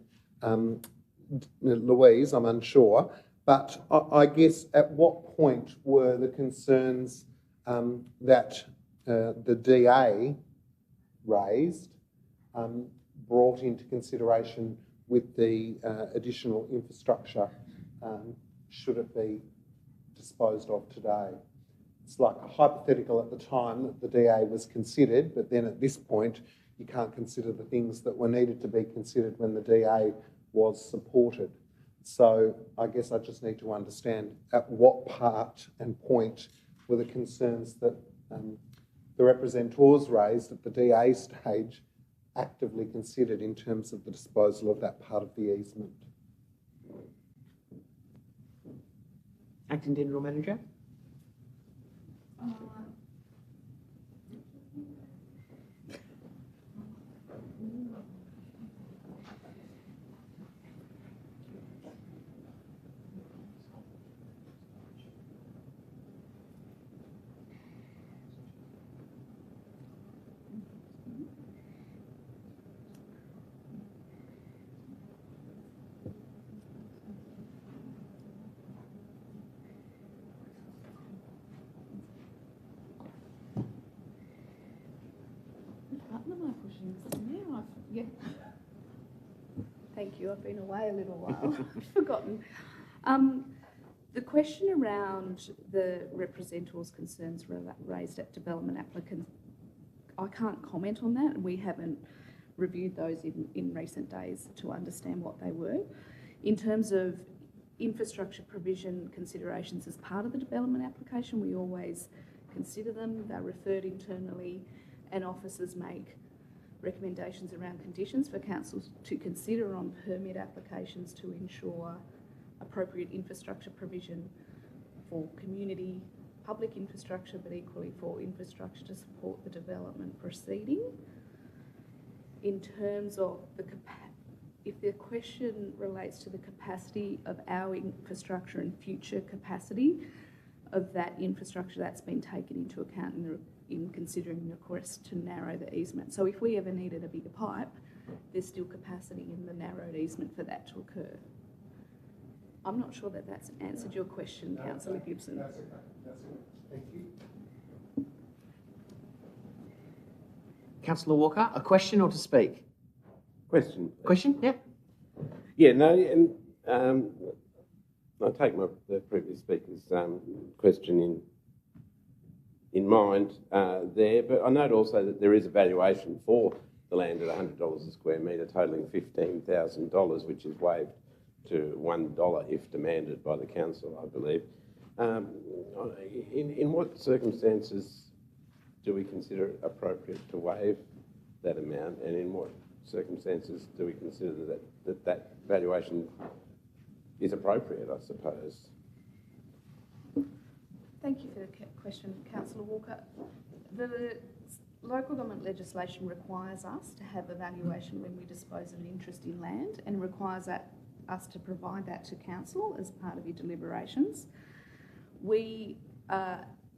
Louise, I'm unsure. But I guess at what point were the concerns that the DA raised brought into consideration with the additional infrastructure should it be disposed of today? It's like a hypothetical at the time that the DA was considered, but then at this point, you can't consider the things that were needed to be considered when the DA was supported. So I guess I just need to understand at what part and point were the concerns that the representatives raised at the DA stage actively considered in terms of the disposal of that part of the easement. Acting General Manager. Yeah. Thank you. I've been away a little while. I've forgotten. The question around the representatives' concerns raised at development applicants, I can't comment on that. We haven't reviewed those in recent days to understand what they were. In terms of infrastructure provision considerations as part of the development application, we always consider them. They're referred internally and officers make recommendations around conditions for councils to consider on permit applications to ensure appropriate infrastructure provision for community, public infrastructure, but equally for infrastructure to support the development proceeding. In terms of if the question relates to the capacity of our infrastructure and future capacity of that infrastructure, that's been taken into account in considering the request to narrow the easement. So if we ever needed a bigger pipe, there's still capacity in the narrowed easement for that to occur. I'm not sure that that's answered your question, Councillor Gibson. That's okay. That's it. Thank you. Councillor Walker, a question or to speak? Question. Question? Yeah. Yeah, no, and I take the previous speaker's question in mind there, but I note also that there is a valuation for the land at $100 a square metre, totalling $15,000, which is waived to $1 if demanded by the council, I believe. In what circumstances do we consider it appropriate to waive that amount, and in what circumstances do we consider that valuation is appropriate, I suppose? Thank you for the question, Councillor Walker. The local government legislation requires us to have a valuation when we dispose of an interest in land, and requires us to provide that to council as part of your deliberations. We,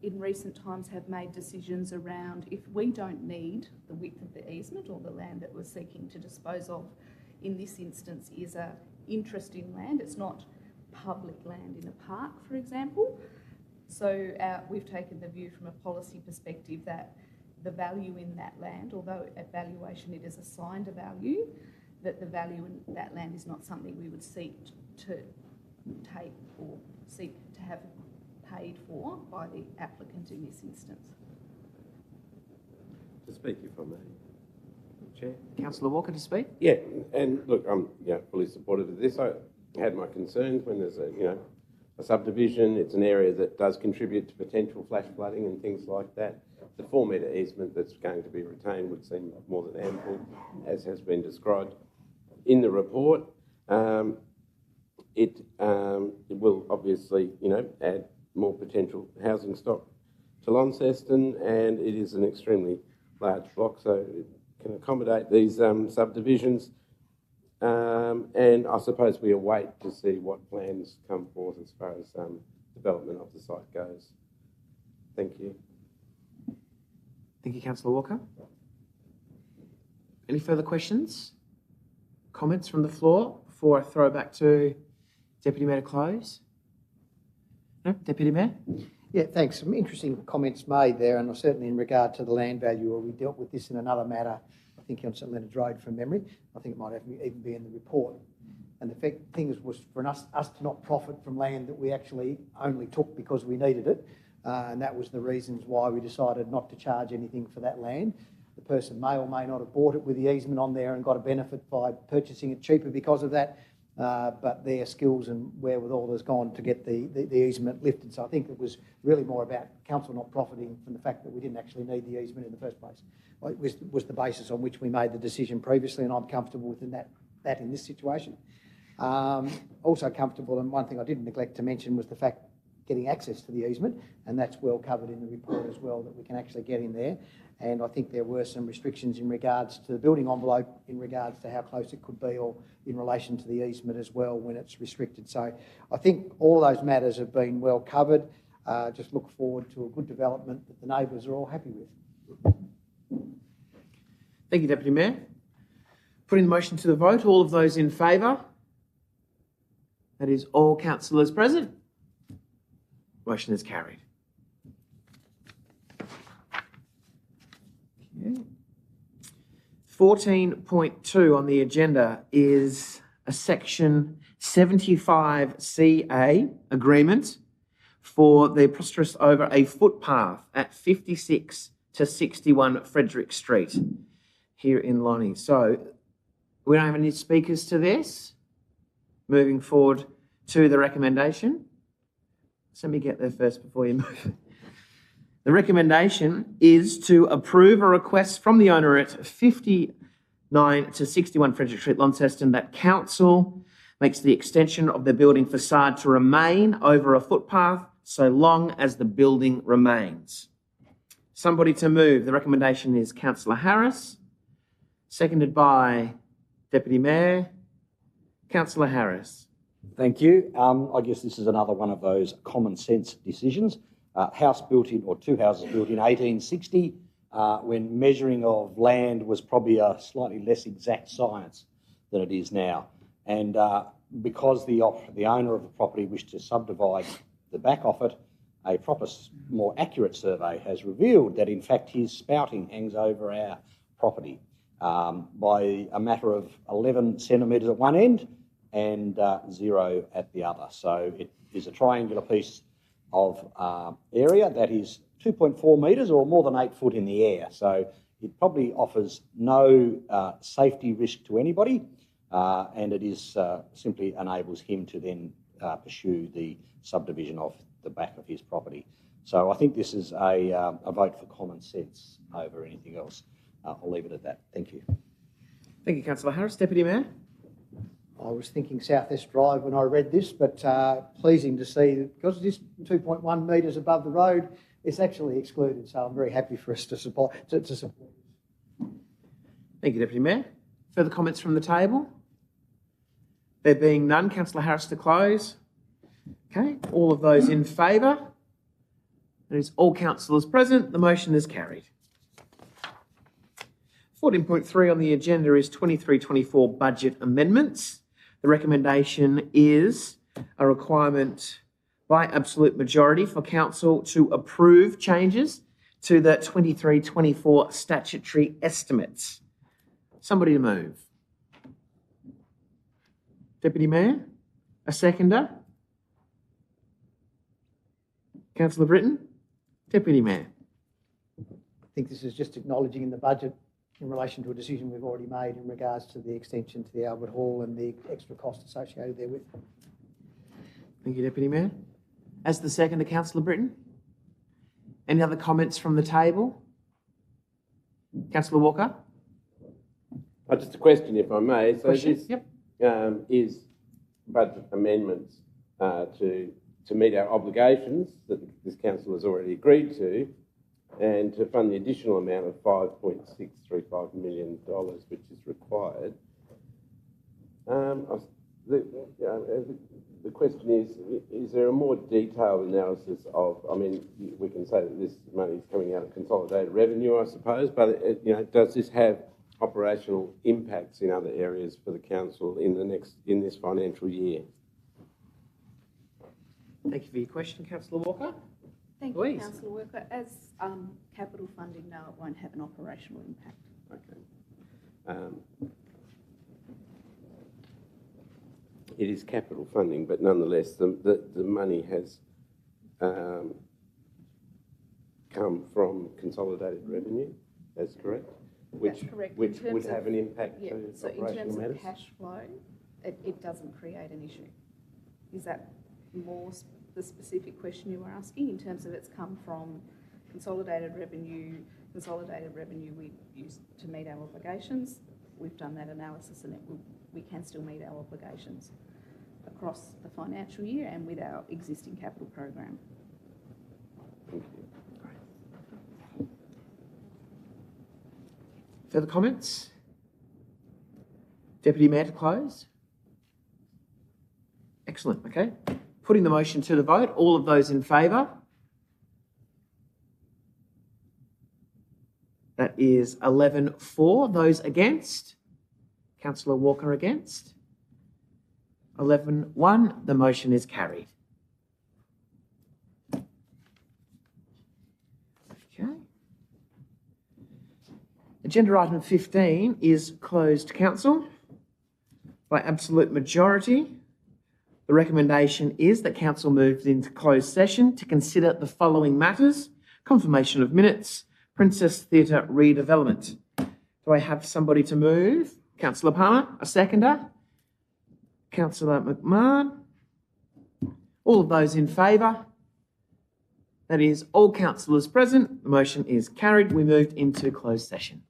in recent times, have made decisions around if we don't need the width of the easement or the land that we're seeking to dispose of, in this instance, is a interest in land. It's not public land in a park, for example. So we've taken the view from a policy perspective that the value in that land, although at valuation it is assigned a value, that the value in that land is not something we would seek to take or seek to have paid for by the applicant in this instance. To speak, if I may. Chair. Councillor Walker, to speak? Yeah, and look, I'm fully supportive of this. I had my concerns when there's a subdivision. It's an area that does contribute to potential flash flooding and things like that. The 4 metre easement that's going to be retained would seem more than ample, as has been described in the report. It will obviously, add more potential housing stock to Launceston, and it is an extremely large block, so it can accommodate these subdivisions. And I suppose we await to see what plans come forth as far as development of the site goes. Thank you. Thank you, Councillor Walker. Any further questions? Comments from the floor before I throw back to Deputy Mayor to close? No? Deputy Mayor? Yeah, thanks. Some interesting comments made there, and certainly in regard to the land value, or we dealt with this in another matter, I think on St Leonard's Road from memory. I think it might even be in the report. And the thing was for us to not profit from land that we actually only took because we needed it. And that was the reasons why we decided not to charge anything for that land. The person may or may not have bought it with the easement on there and got a benefit by purchasing it cheaper because of that. But their skills and wherewithal has gone to get the easement lifted. So I think it was really more about council not profiting from the fact that we didn't actually need the easement in the first place. It was the basis on which we made the decision previously, and I'm comfortable with that in this situation. Also comfortable, and one thing I didn't neglect to mention was the fact getting access to the easement, and that's well covered in the report as well, that we can actually get in there. And I think there were some restrictions in regards to the building envelope, in regards to how close it could be, or in relation to the easement as well when it's restricted. So I think all those matters have been well covered. Just look forward to a good development that the neighbours are all happy with. Thank you, Deputy Mayor. Putting the motion to the vote, all of those in favour? That is all councillors present. Motion is carried. Okay. 14.2 on the agenda is a Section 75CA agreement for the preposterous over a footpath at 56 to 61 Frederick Street here in Lonnie. So we don't have any speakers to this. Moving forward to the recommendation. So let me get there first before you move. The recommendation is to approve a request from the owner at 59 to 61 Frederick Street, Launceston, that council makes the extension of the building facade to remain over a footpath so long as the building remains. Somebody to move. The recommendation is Councillor Harris, seconded by Deputy Mayor. Councillor Harris. Thank you. I guess this is another one of those common sense decisions. House built in, or two houses built in 1860, when measuring of land was probably a slightly less exact science than it is now. And because the owner of the property wished to subdivide the back of it, a proper, more accurate survey has revealed that in fact his spouting hangs over our property by a matter of 11 centimetres at one end and 0 at the other. So it is a triangular piece of area that is 2.4 metres or more than 8 foot in the air. So it probably offers no safety risk to anybody, and it is simply enables him to then pursue the subdivision of the back of his property. So I think this is a vote for common sense over anything else. I'll leave it at that. Thank you. Thank you, Councillor Harris. Deputy Mayor. I was thinking South East Drive when I read this, but pleasing to see that because it's 2.1 metres above the road, it's actually excluded. So I'm very happy for us to support. Thank you, Deputy Mayor. Further comments from the table? There being none, Councillor Harris to close. Okay, all of those in favour? That is all councillors present. The motion is carried. 14.3 on the agenda is 23-24 budget amendments. The recommendation is a requirement by absolute majority for council to approve changes to the 23-24 statutory estimates. Somebody to move. Deputy Mayor, a seconder. Councillor Britton, Deputy Mayor. I think this is just acknowledging in the budget in relation to a decision we've already made in regards to the extension to the Albert Hall and the extra cost associated therewith. Thank you, Deputy Mayor. As the seconder, Councillor Britton. Any other comments from the table? Councillor Walker. Just a question, if I may. So Question? this Yep. Is budget amendments to meet our obligations that this council has already agreed to, and to fund the additional amount of $5.635 million, which is required. The question is there a more detailed analysis of, I mean, we can say that this money is coming out of consolidated revenue, I suppose, but does this have operational impacts in other areas for the council in this financial year? Thank you for your question, Councillor Walker. Thank Please. you, Councillor Worker. As capital funding, no, it won't have an operational impact. Okay. It is capital funding, but nonetheless, the money has come from consolidated revenue. That's correct. That's correct. Which would have an impact yeah, to so in operational terms matters. of cash flow, it doesn't create an issue. Is that more the specific question you were asking in terms of it's come from consolidated revenue we use to meet our obligations? We've done that analysis and we can still meet our obligations across the financial year and with our existing capital program. Thank you. Further comments? Deputy Mayor to close? Excellent, okay. Putting the motion to the vote, all of those in favour? That is 11 for. Those against? Councillor Walker against? 11-1. The motion is carried. Okay. Agenda item 15 is closed council. By absolute majority, the recommendation is that council moves into closed session to consider the following matters: confirmation of minutes, Princess Theatre redevelopment. Do I have somebody to move? Councillor Palmer, a seconder. Councillor McMahon. All of those in favour? That is all councillors present. The motion is carried. We moved into closed session.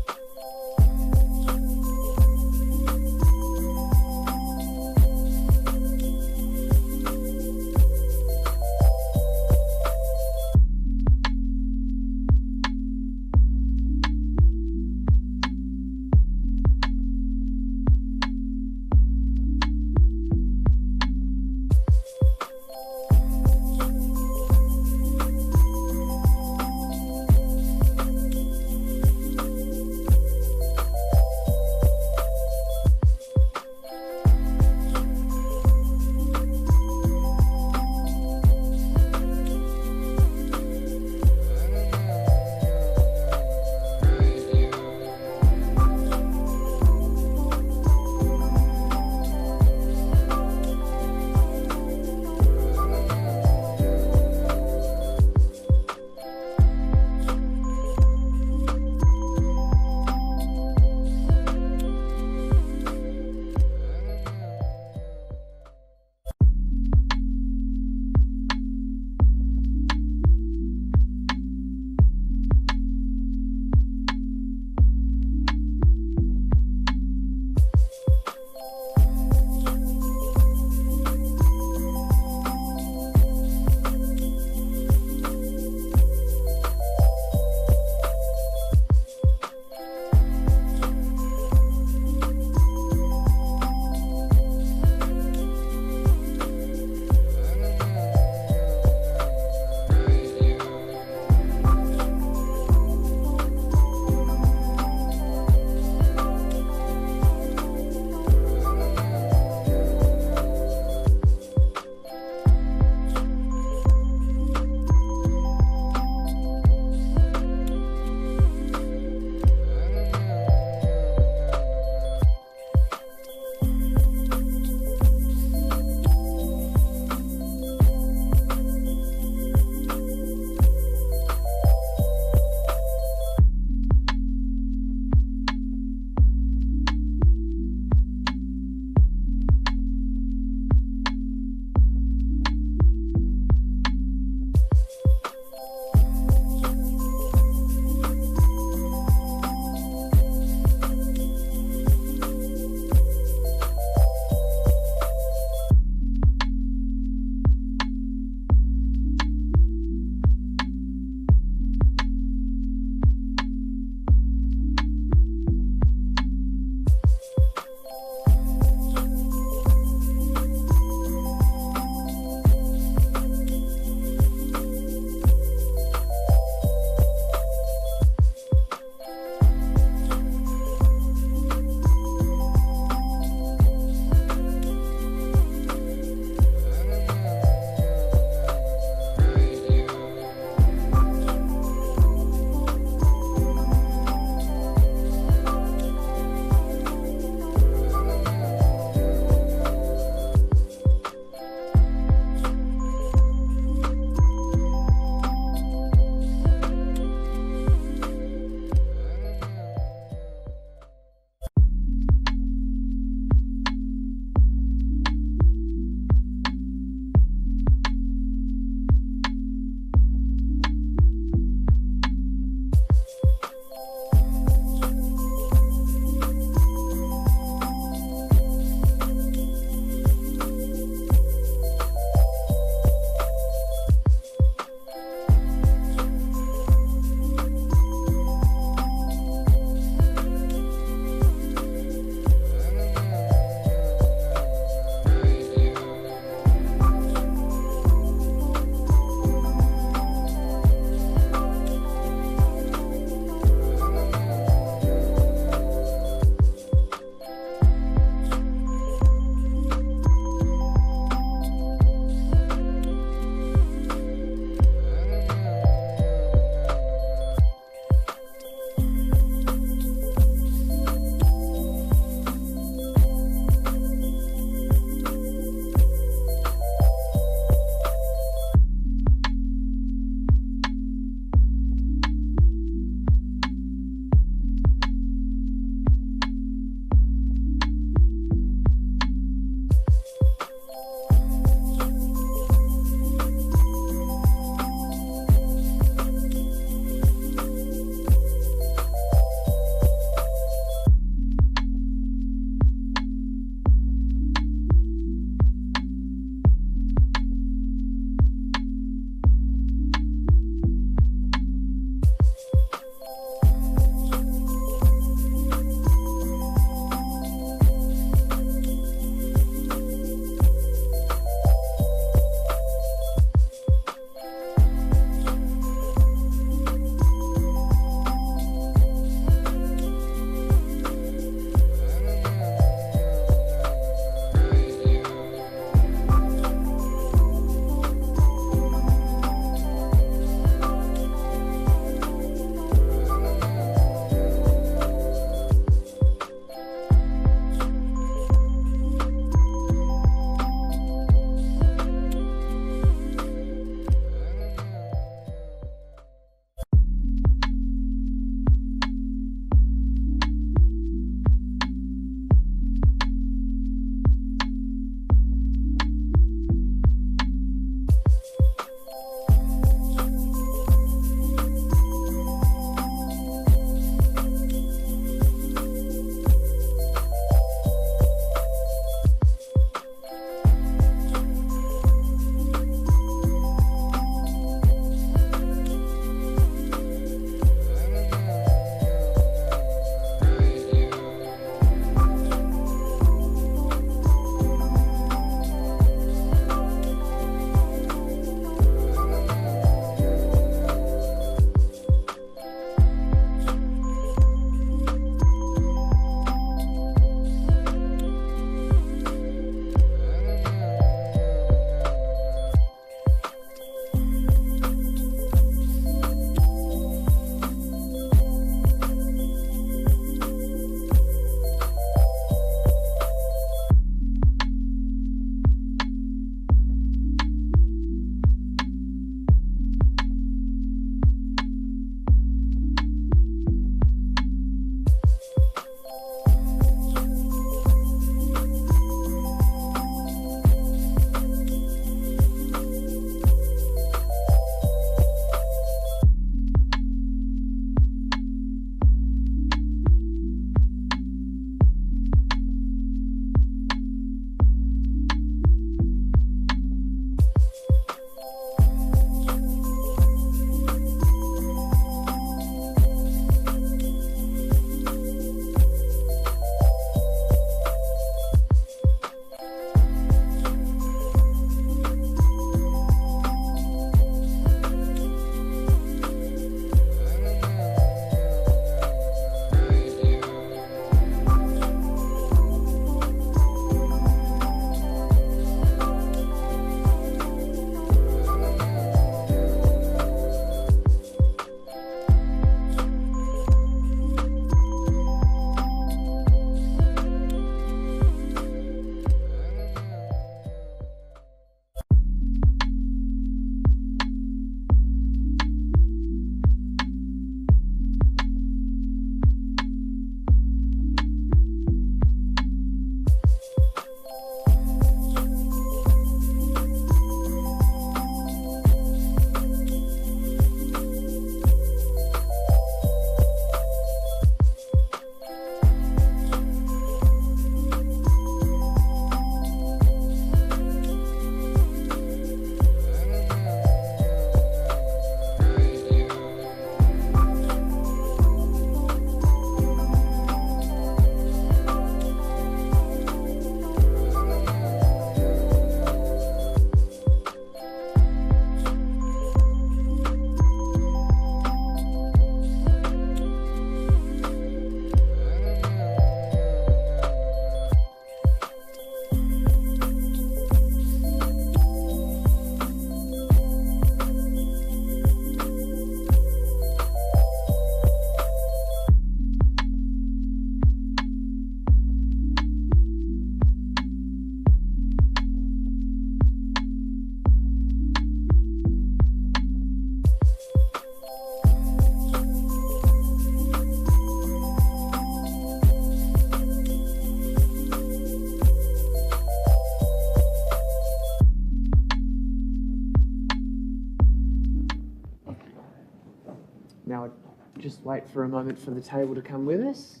Now, I just wait for a moment for the table to come with us.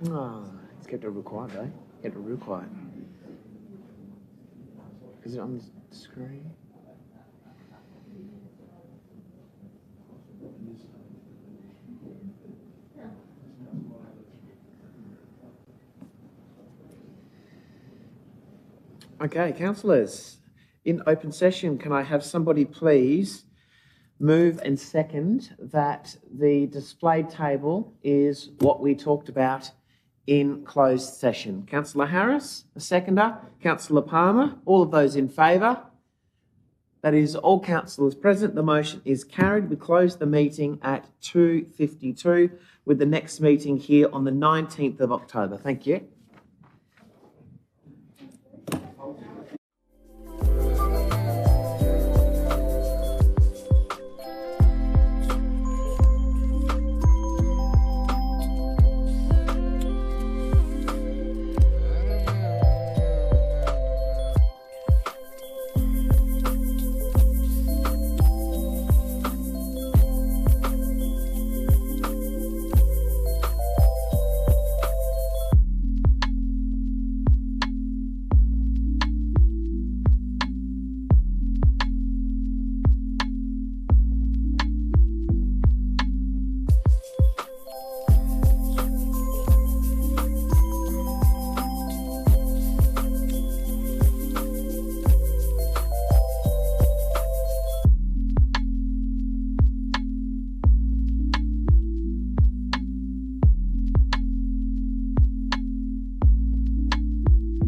Oh, it's kept it real quiet, though. Kept it real quiet. Is it on the screen? Okay, councillors, in open session, can I have somebody please move and second that the displayed table is what we talked about in closed session? Councillor Harris, a seconder. Councillor Palmer, all of those in favour? That is all councillors present. The motion is carried. We close the meeting at 2:52 with the next meeting here on the 19th of October. Thank you.